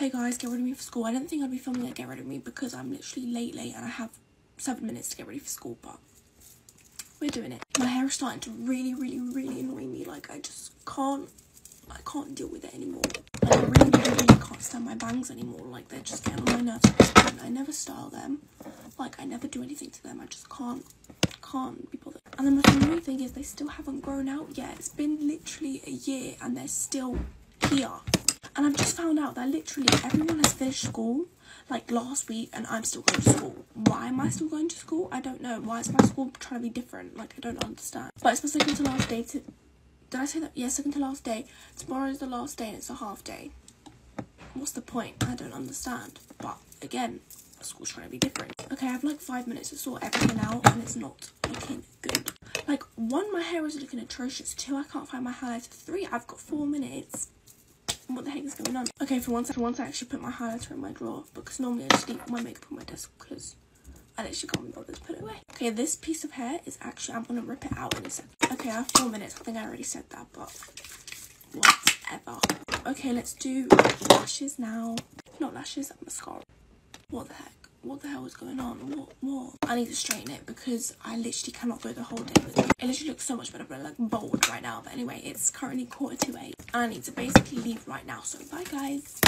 Hey guys, get ready with me for school. I didn't think I'd be filming at Get Ready With Me because I'm literally late and I have 7 minutes to get ready for school, but we're doing it. My hair is starting to really annoy me. Like, I just can't deal with it anymore. Like, I really can't stand my bangs anymore. Like, they're just getting on my nerves at this point. I never style them. Like, I never do anything to them. I just can't be bothered. And the most annoying thing is they still haven't grown out yet. It's been literally a year and they're still here. And I've just found out that literally everyone has finished school, like, last week, and I'm still going to school. Why am I still going to school? I don't know. Why is my school trying to be different? Like, I don't understand. But it's my second to last day. Did I say that? Yeah, second to last day. Tomorrow is the last day and it's a half day. What's the point? I don't understand. But, again, school's trying to be different. Okay, I have, like, 5 minutes to sort everything out, and it's not looking good. Like, 1, my hair is looking atrocious. 2, I can't find my highlighter. 3, I've got 4 minutes. What the heck is going on? Okay, for once I actually put my highlighter in my drawer, because normally I just leave my makeup on my desk because I literally can't be bothered to put it away. Okay, this piece of hair is actually, I'm gonna rip it out in a second. Okay, I have 4 minutes. I think I already said that, but whatever. Okay, let's do lashes now. Not lashes, mascara. What the heck? What the hell is going on? What? I need to straighten it because I literally cannot go the whole day with it. It literally looks so much better, but like bold right now. But anyway, it's currently 7:45 and I need to basically leave right now. So bye guys.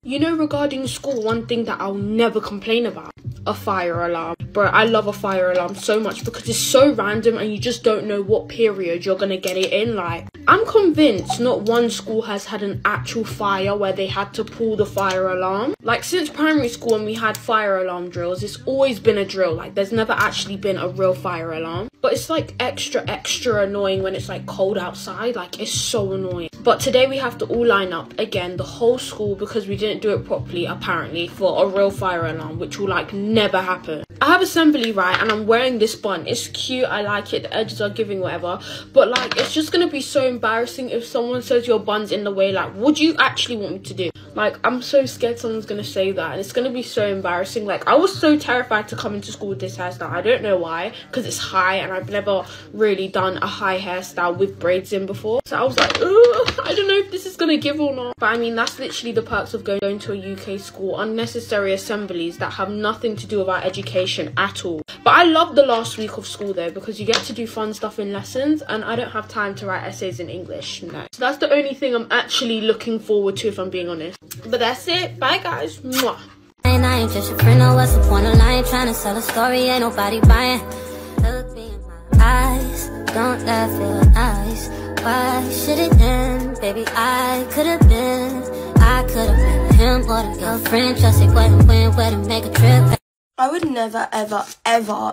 You know, regarding school, one thing that I'll never complain about, a fire alarm. Bro, I love a fire alarm so much because it's so random and you just don't know what period you're gonna get it in. Like, I'm convinced not one school has had an actual fire where they had to pull the fire alarm. Like, since primary school when we had fire alarm drills, it's always been a drill. Like, there's never actually been a real fire alarm. But it's like extra annoying when it's like cold outside. Like, it's so annoying. But today we have to all line up again, the whole school, because we didn't do it properly apparently, for a real fire alarm, which will like never happen. I have assembly, right, and I'm wearing this bun. It's cute, I like it, the edges are giving whatever, but like it's just gonna be so embarrassing if someone says your bun's in the way. Like, what do you actually want me to do? Like, I'm so scared someone's gonna say that and it's gonna be so embarrassing. Like, I was so terrified to come into school with this hairstyle. I don't know why, because it's high and I've never really done a high hairstyle with braids in before, so I was like, ugh, I don't know if this is gonna give or not. But I mean, that's literally the perks of going to a UK school. Unnecessary assemblies that have nothing to do with our education at all. But I love the last week of school though, because you get to do fun stuff in lessons and I don't have time to write essays in English. No. So that's the only thing I'm actually looking forward to, if I'm being honest. But that's it. Bye guys. Mwah. And I ain't just your friend, no, what's the point of lying? Trying to sell a story, ain't nobody buying. Look me in my eyes, don't that feel nice? Why should it end? Baby, I could've been him or the girlfriend. Just say what and when, where to make a trip. I would never ever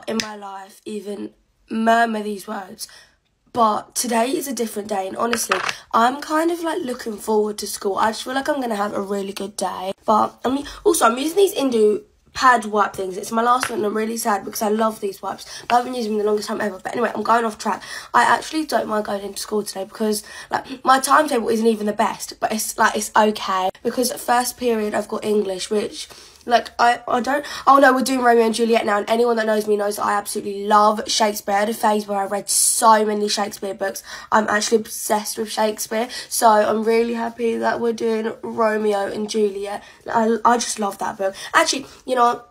in my life even murmur these words. But today is a different day, and honestly, I'm kind of like looking forward to school. I just feel like I'm going to have a really good day. But I mean, also I'm using these Indu pad wipe things. It's my last one and I'm really sad because I love these wipes. I haven't used them in the longest time ever. But anyway, I'm going off track. I actually don't mind going into school today because like my timetable isn't even the best, but it's like it's okay because first period I've got English, which like I don't, oh no, we're doing Romeo and Juliet now, and anyone that knows me knows that I absolutely love Shakespeare. I had a phase where I read so many Shakespeare books. I'm actually obsessed with Shakespeare, so I'm really happy that we're doing Romeo and Juliet. I just love that book. Actually, you know,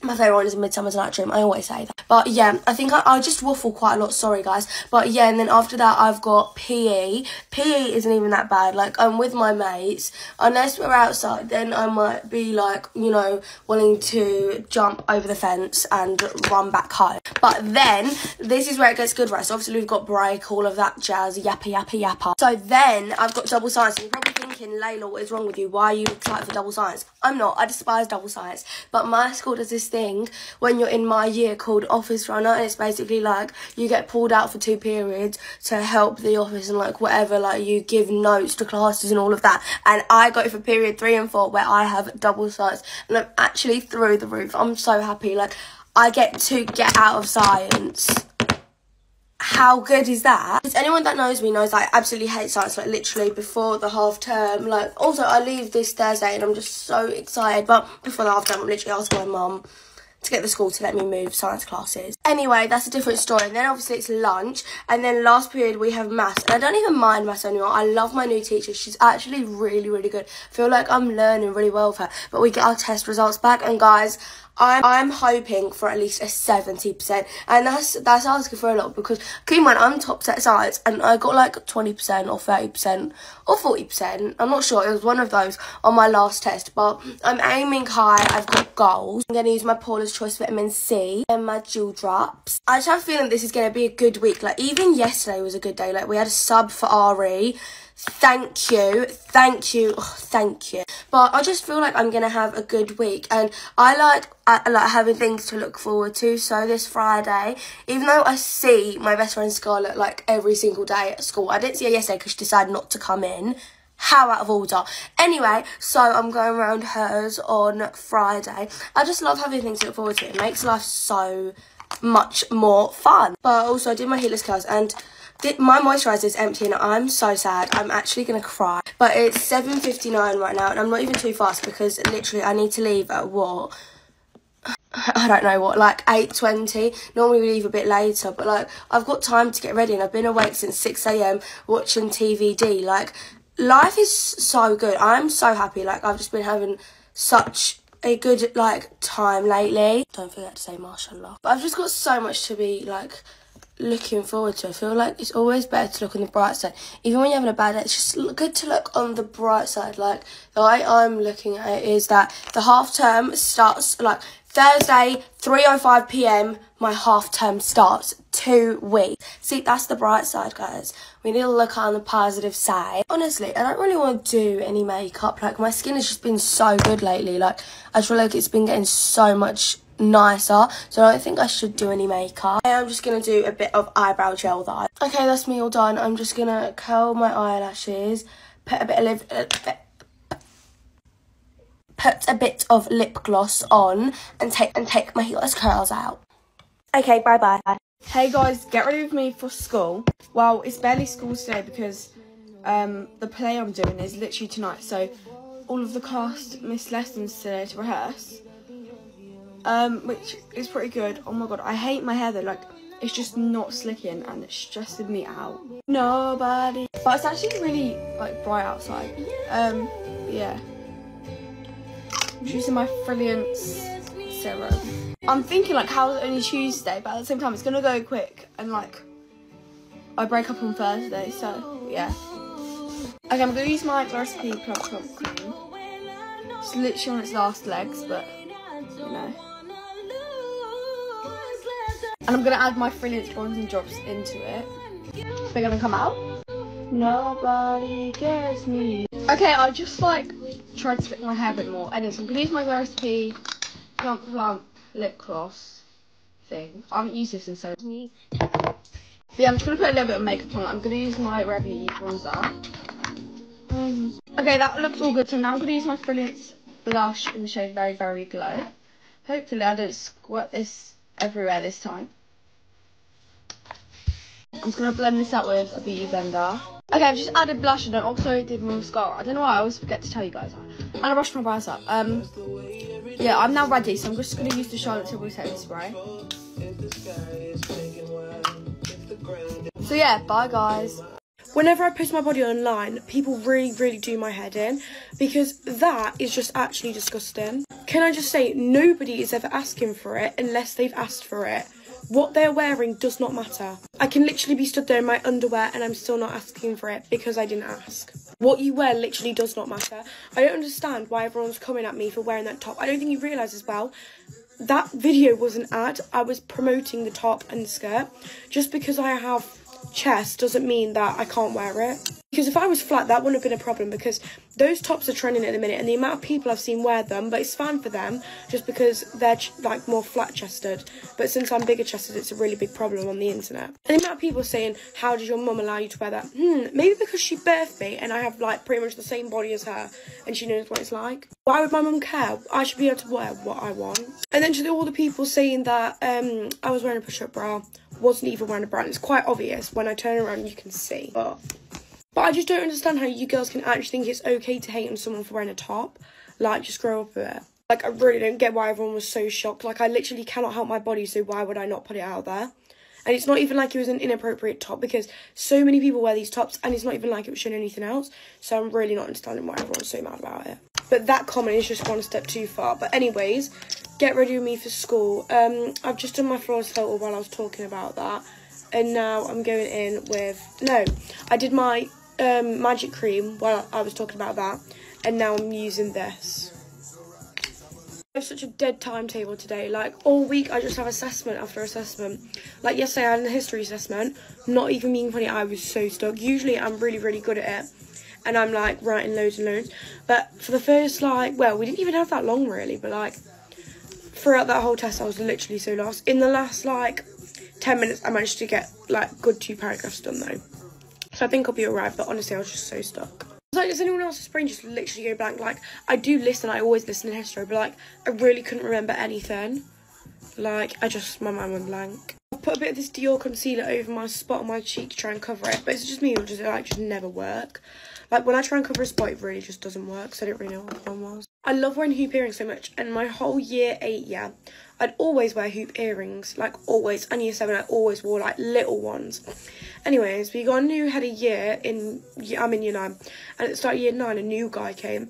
my favourite one is Midsummer's Night's Dream. I always say that. But yeah, I think I just waffle quite a lot. Sorry, guys. But yeah, and then after that, I've got PE. PE isn't even that bad. Like, I'm with my mates. Unless we're outside, then I might be, like, you know, wanting to jump over the fence and run back home. But then, this is where it gets good, right? So obviously, we've got break, all of that jazz, yappa. So then, I've got double science. And you're probably thinking, Layla, what is wrong with you? Why are you excited for double science? I'm not. I despise double science. But my school does this thing when you're in my year called office runner, and it's basically like you get pulled out for 2 periods to help the office and like whatever, like you give notes to classes and all of that. And I go for period 3 and 4 where I have double science and I'm actually through the roof. I'm so happy. Like, I get to get out of science. How good is that? Because anyone that knows me knows I absolutely hate science, like literally before the half term. Like, also I leave this Thursday and I'm just so excited, but before the half term I'm literally asking my mum to get the school to let me move science classes. Anyway, that's a different story. And then obviously it's lunch, and then last period we have maths, and I don't even mind maths anymore. I love my new teacher. She's actually really, really good. I feel like I'm learning really well with her. But we get our test results back, and guys, I'm hoping for at least a 70%, and that's asking for a lot, because keep in mind I'm top set science and I got like 20% or 30% or 40%. I'm not sure, it was one of those on my last test, but I'm aiming high. I've got goals. I'm going to use my Paula's Choice vitamin C and my jewel drops. I just have a feeling this is going to be a good week. Like, even yesterday was a good day. Like, we had a sub for RE. Thank you. Oh, thank you. But I just feel like I'm gonna have a good week, and I like having things to look forward to. So this Friday, even though I see my best friend Scarlett like every single day at school, I didn't see her yesterday because she decided not to come in. How out of order. Anyway, so I'm going around hers on Friday. I just love having things to look forward to. It makes life so much more fun. But also I did my heatless curls, and my moisturiser is empty, and I'm so sad. I'm actually going to cry. But it's 7:59 right now, and I'm not even too fast, because literally I need to leave at what? I don't know what, like 8:20. Normally we leave a bit later, but like I've got time to get ready, and I've been awake since 6 AM watching TVD. Like, life is so good. I'm so happy. Like, I've just been having such a good like time lately. Don't forget to say mashallah. But I've just got so much to be like looking forward to. I feel like it's always better to look on the bright side. Even when you're having a bad day, it's just good to look on the bright side. Like, the way I'm looking at it is that the half term starts like Thursday, 3:05 PM, my half term starts. 2 weeks. See, that's the bright side, guys. We need to look on the positive side. Honestly, I don't really want to do any makeup. Like, my skin has just been so good lately. Like, I feel like it's been getting so much nicer, so I don't think I should do any makeup. I'm just gonna do a bit of eyebrow gel though. Okay, that's me all done. I'm just gonna curl my eyelashes, put a bit of lip gloss on, and take my heatless curls out. Okay, bye bye. Hey guys, get ready with me for school. Well, it's barely school today because the play I'm doing is literally tonight, so all of the cast missed lessons today to rehearse. Which is pretty good. Oh my god, I hate my hair though. Like, it's just not slicking and it's stressing me out. Nobody. But it's actually really like bright outside. Yeah. I'm using my Brilliance serum. I'm thinking like, how is it only Tuesday? But at the same time, it's gonna go quick, and like, I break up on Thursday, so yeah. Okay, I'm gonna use my recipe plump cream. It's literally on its last legs, but you know. And I'm going to add my Brilliance bronzing drops into it. They're going to come out. Nobody gets me. Okay, I just like tried to split my hair a bit more. And so I'm going to use my recipe plump lip gloss thing. I haven't used this in so long. But yeah, I'm just going to put a little bit of makeup on it. I'm going to use my Revy bronzer. Okay, that looks all good. So now I'm going to use my Brilliance blush in the shade Very, Very Glow. Hopefully I don't squirt this everywhere this time. I'm just going to blend this out with a beauty blender. Okay, I've just added blush and I also did my mascara. I don't know why, I always forget to tell you guys. And I brushed my brows up. Yeah, I'm now ready, so I'm just going to use the Charlotte Tilbury setting spray. So yeah, bye guys. Whenever I post my body online, people really do my head in, because that is just actually disgusting. Can I just say, nobody is ever asking for it unless they've asked for it. What they're wearing does not matter. I can literally be stood there in my underwear and I'm still not asking for it because I didn't ask. What you wear literally does not matter. I don't understand why everyone's coming at me for wearing that top. I don't think you realise as well, that video was an ad. I was promoting the top and the skirt. Just because I have chest doesn't mean that I can't wear it. Because if I was flat, that wouldn't have been a problem, because those tops are trending at the minute and the amount of people I've seen wear them, but it's fine for them just because they're like more flat chested. But since I'm bigger chested, it's a really big problem on the internet. And the amount of people saying, how does your mum allow you to wear that? Maybe because she birthed me and I have like pretty much the same body as her and she knows what it's like. Why would my mum care? I should be able to wear what I want. And then to all the people saying that I was wearing a push-up bra, wasn't even wearing a bra, it's quite obvious. When I turn around you can see. But I just don't understand how you girls can actually think it's okay to hate on someone for wearing a top. Like, just grow up with it. Like, I really don't get why everyone was so shocked. Like, I literally cannot help my body, so why would I not put it out there? And it's not even like it was an inappropriate top, because so many people wear these tops, and it's not even like it was showing anything else. So I'm really not understanding why everyone's so mad about it. But that comment is just one step too far. But anyways, get ready with me for school. I've just done my flawless filter while I was talking about that. And now I'm going in with... No, I did my magic cream while I was talking about that. And now I'm using this. I have such a dead timetable today. Like, all week I just have assessment after assessment. Like, yesterday I had a history assessment. Not even being funny, I was so stuck. Usually I'm really, really good at it. And I'm, like, writing loads and loads. But for the first, like... Well, we didn't even have that long, really. But, like, throughout that whole test, I was literally so lost. In the last, like, 10 minutes, I managed to get, like, good 2 paragraphs done, though. So I think I'll be alright. But honestly, I was just so stuck. Like, does anyone else's brain just literally go blank? Like, I do listen, I always listen in history, but, like, I really couldn't remember anything. Like, my mind went blank. I put a bit of this Dior concealer over my spot on my cheek to try and cover it, but it's just me, or does it, like, just never work? Like, when I try and cover a spot, it really just doesn't work, so I don't really know what the one was. I love wearing hoop earrings so much, and my whole year 8, yeah, I'd always wear hoop earrings, like, always. And year 7, I always wore, like, little ones. Anyways, we got a new head of year I'm in year 9, and at the start of year 9, a new guy came.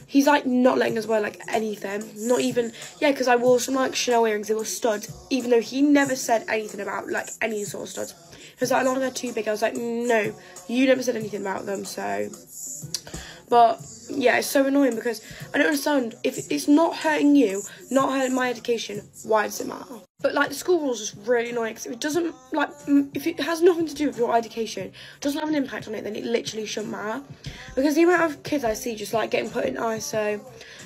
He's, like, not letting us wear, like, anything. Not even, yeah, because I wore some, like, Chanel earrings. They were studs, even though he never said anything about, like, any sort of studs. He was like, a lot of them are too big. I was like, no, you never said anything about them, so... But, yeah, it's so annoying because I don't understand. If it's not hurting you, not hurting my education, why does it matter? But, like, the school rules is really annoying because if it doesn't, like, if it has nothing to do with your education, doesn't have an impact on it, then it literally shouldn't matter. Because the amount of kids I see just, like, getting put in ISO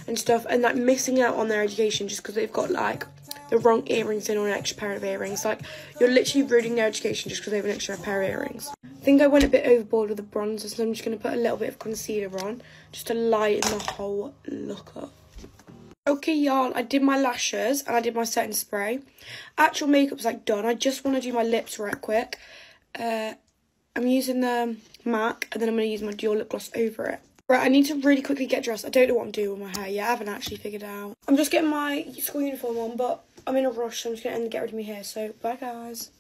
and stuff and, like, missing out on their education just because they've got, like, the wrong earrings in or an extra pair of earrings. Like, you're literally ruining their education just because they have an extra pair of earrings. I think I went a bit overboard with the bronzer, so I'm just going to put a little bit of concealer on just to lighten the whole look up. Okay, y'all, I did my lashes and I did my setting spray. Actual makeup's, like, done. I just want to do my lips right quick. I'm using the MAC, and then I'm going to use my Dior lip gloss over it. Right, I need to really quickly get dressed. I don't know what I'm doing with my hair yet. I haven't actually figured it out. I'm just getting my school uniform on, but I'm in a rush, so I'm just going to end and get rid of my hair. So, bye, guys.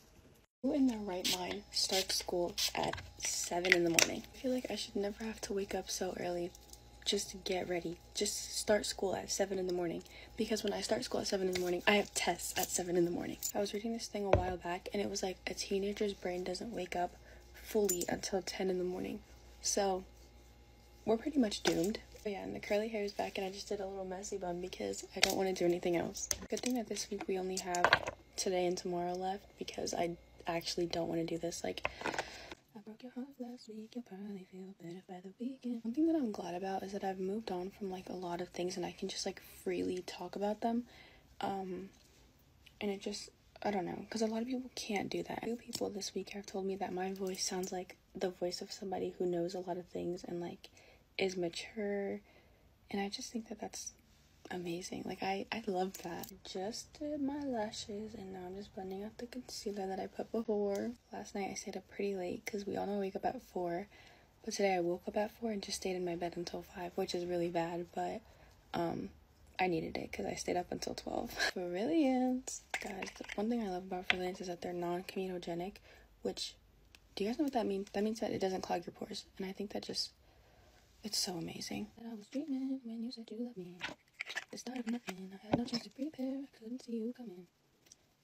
Who in their right mind starts school at 7 in the morning? I feel like I should never have to wake up so early just to get ready. Just start school at 7 in the morning. Because when I start school at 7 in the morning, I have tests at 7 in the morning. I was reading this thing a while back, and it was like a teenager's brain doesn't wake up fully until 10 in the morning. So... we're pretty much doomed. But yeah, and the curly hair is back, and I just did a little messy bun because I don't want to do anything else. Good thing that this week we only have today and tomorrow left because I actually don't want to do this. Like, I broke your heart last week, you'll probably feel better by the weekend. One thing that I'm glad about is that I've moved on from, like, a lot of things and I can just, like, freely talk about them. And it just, I don't know, because a lot of people can't do that. 2 people this week have told me that my voice sounds like the voice of somebody who knows a lot of things and, like, is mature, and I just think that that's amazing. Like, I love that. Just did my lashes, and now I'm just blending out the concealer that I put before. Last night I stayed up pretty late because we all know I wake up at 4, but today I woke up at 4 and just stayed in my bed until 5, which is really bad, but I needed it because I stayed up until 12. Brilliant. Guys, the one thing I love about Brilliant is that they're non-comedogenic, which, do you guys know what that means? That means that it doesn't clog your pores, and I think that just, it's so amazing. I was dreaming when you said you loved me. The start of nothing. I had no chance to prepare. I couldn't see you coming.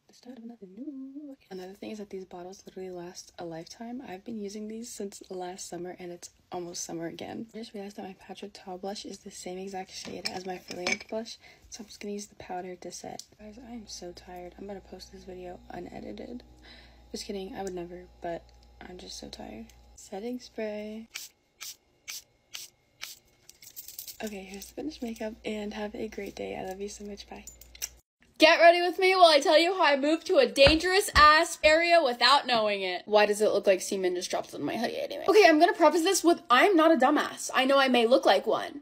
The start of nothing new. Another thing is that these bottles literally last a lifetime. I've been using these since last summer, and it's almost summer again. I just realized that my Patrick Towel blush is the same exact shade as my Brilliant blush, so I'm just gonna use the powder to set. Guys, I am so tired. I'm gonna post this video unedited. Just kidding. I would never, but I'm just so tired. Setting spray. Okay, here's the finished makeup, and have a great day. I love you so much. Bye. Get ready with me while I tell you how I moved to a dangerous-ass area without knowing it. Why does it look like semen just dropped on my hoodie anyway? Okay, I'm gonna preface this with I'm not a dumbass. I know I may look like one,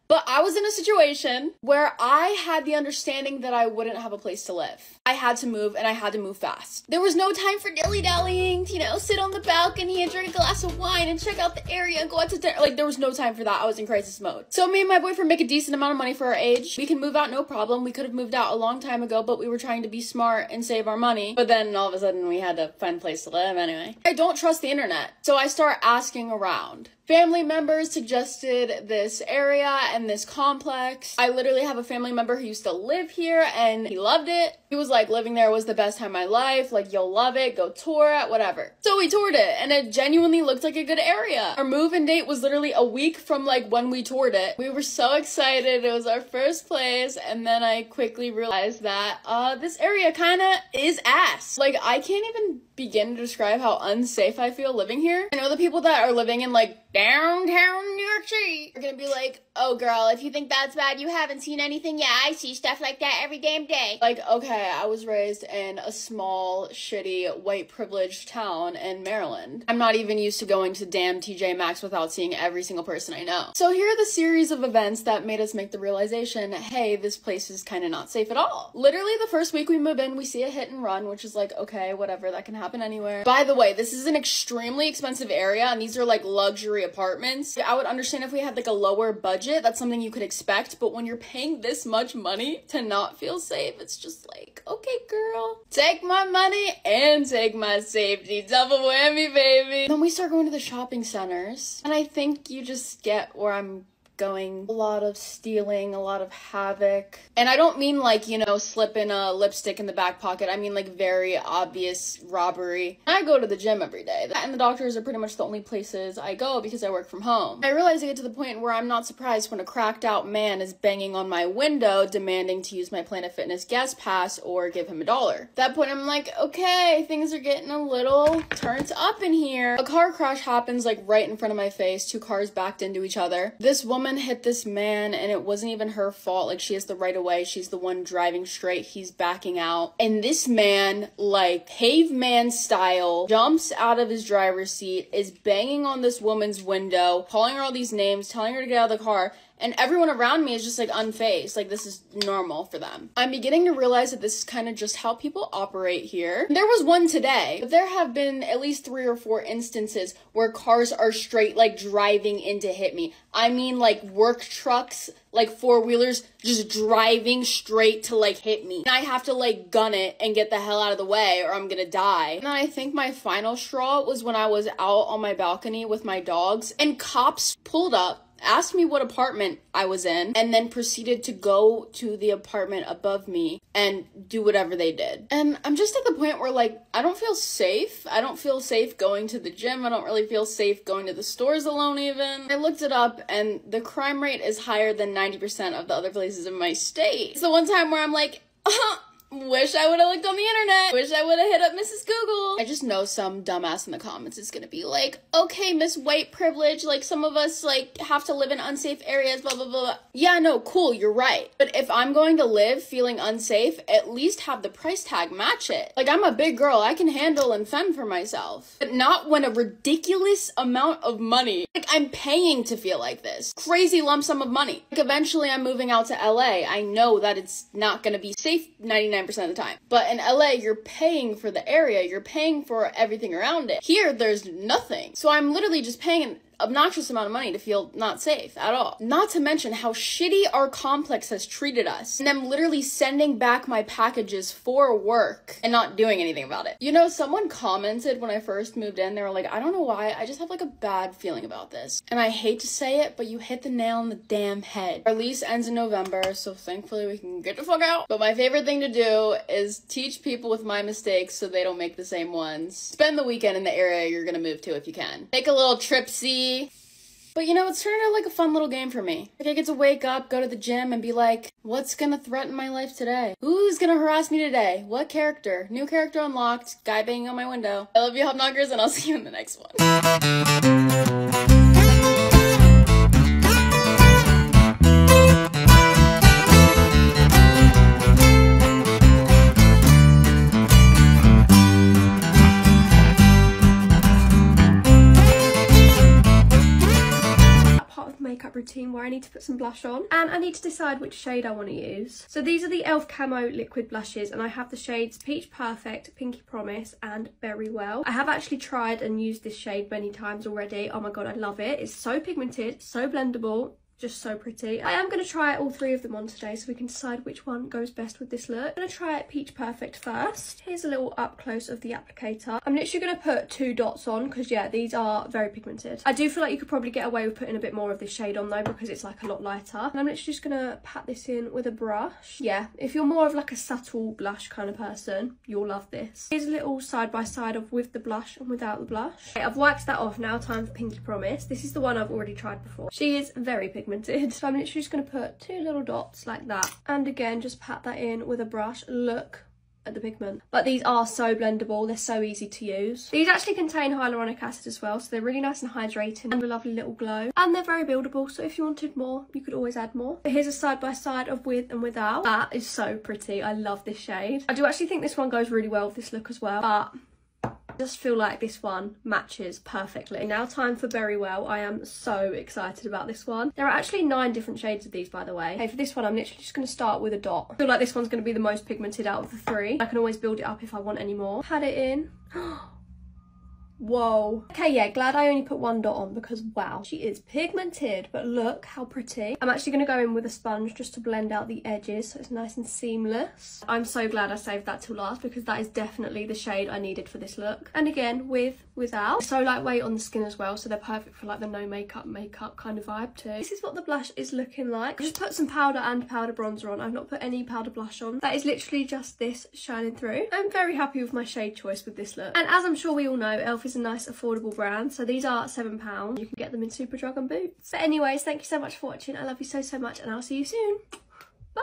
But I was in a situation where I had the understanding that I wouldn't have a place to live. I had to move, and I had to move fast. There was no time for dilly-dallying to, you know, sit on the balcony and drink a glass of wine and check out the area and go out to dinner. Like, there was no time for that. I was in crisis mode. So me and my boyfriend make a decent amount of money for our age. We can move out, no problem. We could have moved out a long time ago, but we were trying to be smart and save our money. But then all of a sudden we had to find a place to live anyway. I don't trust the internet, so I start asking around. Family members suggested this area and this complex. I literally have a family member who used to live here and he loved it. He was like, living there was the best time of my life. Like, you'll love it. Go tour it, whatever. So we toured it and it genuinely looked like a good area. Our move-in date was literally a week from like when we toured it. We were so excited. It was our first place. And then I quickly realized that this area kind of is ass. Like, I can't even begin to describe how unsafe I feel living here. I know the people that are living in like downtown New York City are gonna be like, oh girl, if you think that's bad, you haven't seen anything. Yeah, I see stuff like that every damn day. Like, okay, I was raised in a small, shitty, white privileged town in Maryland. I'm not even used to going to damn TJ Maxx without seeing every single person I know. So here are the series of events that made us make the realization, hey, this place is kind of not safe at all. Literally the first week we move in, we see a hit and run, which is like, okay, whatever, that can happen anywhere. By the way, this is an extremely expensive area and these are like luxury apartments. I would understand if we had like a lower budget, that's something you could expect, but when you're paying this much money to not feel safe, it's just like, okay girl, take my money and take my safety. Double whammy, baby. Then we start going to the shopping centers and I think you just get where I'm going. A lot of stealing, a lot of havoc. And I don't mean like, you know, slipping a lipstick in the back pocket. I mean like very obvious robbery. I go to the gym every day. That and the doctors are pretty much the only places I go because I work from home. I realize I get to the point where I'm not surprised when a cracked out man is banging on my window demanding to use my Planet Fitness guest pass or give him $1. At that point I'm like, okay, things are getting a little turned up in here. A car crash happens like right in front of my face. 2 cars backed into each other. This woman hit this man and it wasn't even her fault. Like, she has the right of way. She's the one driving straight. He's backing out. And this man, like caveman style, jumps out of his driver's seat, is banging on this woman's window, calling her all these names, telling her to get out of the car. And everyone around me is just like unfazed, like this is normal for them. I'm beginning to realize that this is kind of just how people operate here. There was one today, but there have been at least 3 or 4 instances where cars are straight like driving in to hit me. I mean like work trucks, like 4-wheelers just driving straight to like hit me. And I have to like gun it and get the hell out of the way or I'm gonna die. And then I think my final straw was when I was out on my balcony with my dogs and cops pulled up, asked me what apartment I was in, and then proceeded to go to the apartment above me and do whatever they did. And I'm just at the point where like, I don't feel safe. I don't feel safe going to the gym. I don't really feel safe going to the stores alone even. I looked it up and the crime rate is higher than 90% of the other places in my state. It's the one time where I'm like, wish I would have looked on the internet. Wish I would have hit up Mrs. Google. I just know some dumbass in the comments is gonna be like, okay, Miss White Privilege, like some of us like have to live in unsafe areas, blah, blah, blah. Yeah, no, cool, you're right. But if I'm going to live feeling unsafe, at least have the price tag match it. Like, I'm a big girl, I can handle and fend for myself. But not when a ridiculous amount of money, like I'm paying to feel like this. Crazy lump sum of money. Like eventually I'm moving out to LA. I know that it's not gonna be safe 99% of the time. But in LA, you're paying for the area, you're paying for everything around it. Here, there's nothing. So I'm literally just paying an obnoxious amount of money to feel not safe at all. Not to mention how shitty our complex has treated us. And I'm literally sending back my packages for work and not doing anything about it. You know, someone commented when I first moved in, they were like, I don't know why, I just have like a bad feeling about this. And I hate to say it, but you hit the nail on the damn head. Our lease ends in November, so thankfully we can get the fuck out. But my favorite thing to do is teach people with my mistakes so they don't make the same ones. Spend the weekend in the area you're gonna move to if you can. Take a little trip-see. But you know, it's turned out like a fun little game for me. Like I get to wake up, go to the gym, and be like, what's gonna threaten my life today? Who's gonna harass me today? What character? New character unlocked, guy banging on my window. I love you, Hopknockers, and I'll see you in the next one. makeup routine where I need to put some blush on and I need to decide which shade I want to use. So these are the e.l.f. Camo liquid blushes and I have the shades Peach Perfect, Pinky Promise and Very Well. I have actually tried and used this shade many times already. Oh my god, I love it. It's so pigmented, so blendable. Just so pretty. I am going to try all three of them on today so we can decide which one goes best with this look. I'm going to try Peach Perfect first. Here's a little up close of the applicator. I'm literally going to put 2 dots on because yeah, these are very pigmented. I do feel like you could probably get away with putting a bit more of this shade on though because it's like a lot lighter. And I'm literally just going to pat this in with a brush. Yeah, if you're more of like a subtle blush kind of person, you'll love this. Here's a little side by side of with the blush and without the blush. Okay, I've waxed that off. Now time for Pinky Promise. This is the one I've already tried before. She is very pigmented. So I'm literally just going to put 2 little dots like that and again just pat that in with a brush. Look at the pigment, but these are so blendable, they're so easy to use. These actually contain hyaluronic acid as well, so they're really nice and hydrating and a lovely little glow, and they're very buildable, so if you wanted more you could always add more. But here's a side by side of with and without. That is so pretty. I love this shade. I do actually think this one goes really well with this look as well, but I just feel like this one matches perfectly. Now time for Very Well. I am so excited about this one. There are actually 9 different shades of these, by the way. Okay, for this one I'm literally just going to start with a dot. I feel like this one's going to be the most pigmented out of the 3. I can always build it up if I want any more. Pat it in. Whoa. Okay, yeah, glad I only put 1 dot on because wow, she is pigmented, but look how pretty. I'm actually going to go in with a sponge just to blend out the edges so it's nice and seamless. I'm so glad I saved that till last because that is definitely the shade I needed for this look. And again, without. So lightweight on the skin as well, so they're perfect for like the no makeup kind of vibe too. This is what the blush is looking like. I just put some powder and powder bronzer on. I've not put any powder blush on. That is literally just this shining through. I'm very happy with my shade choice with this look. And as I'm sure we all know, e.l.f. is a nice affordable brand, so these are £7. You can get them in Superdrug and Boots. But anyways, thank you so much for watching. I love you so much and I'll see you soon. Bye.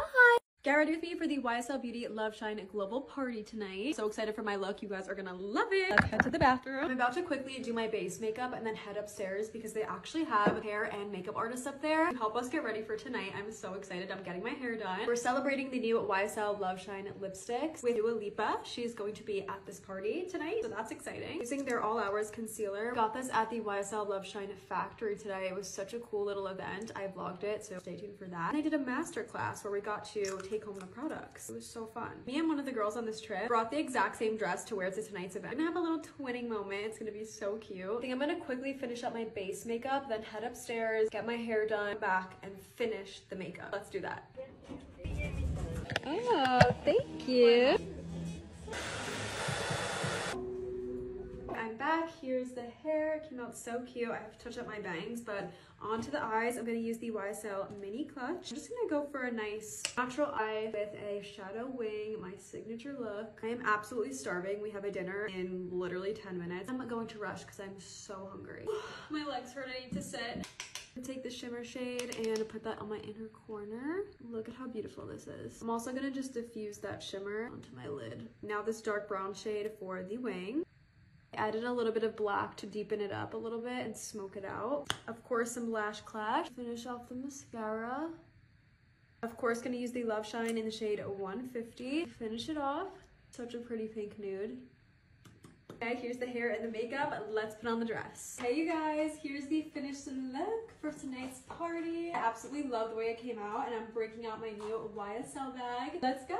Get ready with me for the YSL Beauty Love Shine Global Party tonight. So excited for my look. You guys are gonna love it. Let's head to the bathroom. I'm about to quickly do my base makeup and then head upstairs because they actually have hair and makeup artists up there to help us get ready for tonight. I'm so excited. I'm getting my hair done. We're celebrating the new YSL Love Shine lipsticks with Dua Lipa. She's going to be at this party tonight, so that's exciting. Using their All Hours concealer. Got this at the YSL Love Shine factory today. It was such a cool little event. I vlogged it, so stay tuned for that. And I did a master class where we got to take home the products. It was so fun. Me and one of the girls on this trip brought the exact same dress to wear to tonight's event. I'm gonna have a little twinning moment. It's gonna be so cute. I think I'm gonna quickly finish up my base makeup, then head upstairs, get my hair done, back, and finish the makeup. Let's do that. Oh, thank you. I'm back. Here's the hair. It came out so cute. I have to touch up my bangs, but onto the eyes, I'm going to use the YSL Mini Clutch. I'm just going to go for a nice natural eye with a shadow wing, my signature look. I am absolutely starving. We have a dinner in literally 10 minutes. I'm going to rush because I'm so hungry. My legs hurt. I need to sit. Take the shimmer shade and put that on my inner corner. Look at how beautiful this is. I'm also going to just diffuse that shimmer onto my lid. Now this dark brown shade for the wing. Added a little bit of black to deepen it up a little bit and smoke it out. Of course, some Lash Clash. Finish off the mascara. Of course, gonna use the Love Shine in the shade 150. Finish it off. Such a pretty pink nude. Okay, here's the hair and the makeup. Let's put on the dress. Hey, you guys, here's the finished look for tonight's party. I absolutely love the way it came out, and I'm breaking out my new YSL bag. Let's go.